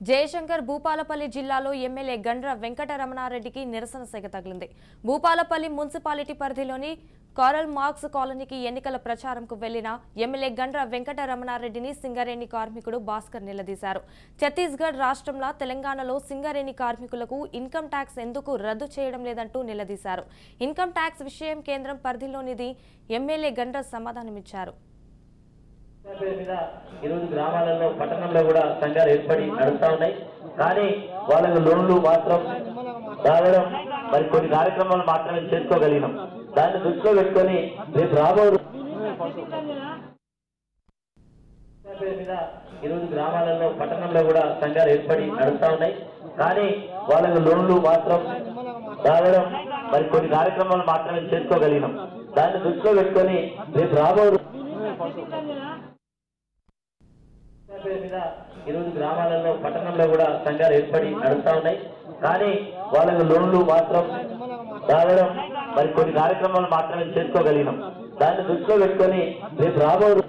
జయశంకర్ భూపాలపల్లి జిల్లాలో ఎమ్మెల్యే గండ్ర వెంకటరమణారెడ్డికి నిరసన సెగ తగిలింది. భూపాలపల్లి మున్సిపాలిటీ పరిధిలోని కారల్ మార్క్స్ కాలనీకి ఎన్నికల ప్రచారంకు వెళ్లిన ఎమ్మెల్యే గండ్ర వెంకటరమణారెడ్డిని సింగరేణి కార్మికుడు భాస్కర్ నిలదీశారు. ఛత్తీస్గఢ్ రాష్ట్రంలో తెలంగాణలో సింగరేణి కార్మికులకు ఇన్కమ్ ట్యాక్స్ ఎందుకు రద్దు చేయడం లేదంటూ నిలదీశారు. ఇన్కమ్ ట్యాక్స్ విషయం కేంద్రం పరిధిలోనిది ఎమ్మెల్యే గండ్ర సమాధానమిచ్చారు. గ్రామాలలో పట్టణంలో కూడా సంఘాలు ఏర్పడి నడుస్తా ఉన్నాయి. కానీ వాళ్ళకు లోన్లు మాత్రం రావడం మరి కొన్ని కార్యక్రమాలు మాత్రమే చేసుకోగలిగినాం. దాన్ని దృష్టిలో పెట్టుకొని రేపు రాబోదు ఈరోజు గ్రామాలలో పట్టణంలో కూడా సంఘాలు ఏర్పడి నడుస్తా ఉన్నాయి. కానీ వాళ్ళకు లోన్లు మాత్రం రావడం మరి కొన్ని కార్యక్రమాలు మాత్రమే చేసుకోగలిగినాం. దాన్ని దృష్టిలో పెట్టుకొని రేపు రాబోదు ఈరోజు గ్రామాలలో పట్టణంలో కూడా సంఘాలు ఏర్పడి నడుస్తా ఉన్నాయి. కానీ వాళ్ళకు లోన్లు మాత్రం రావడం మరి కొన్ని కార్యక్రమాలు మాత్రమే చేసుకోగలిగినాం. దాన్ని దృష్టిలో పెట్టుకొని రేపు రాబోదు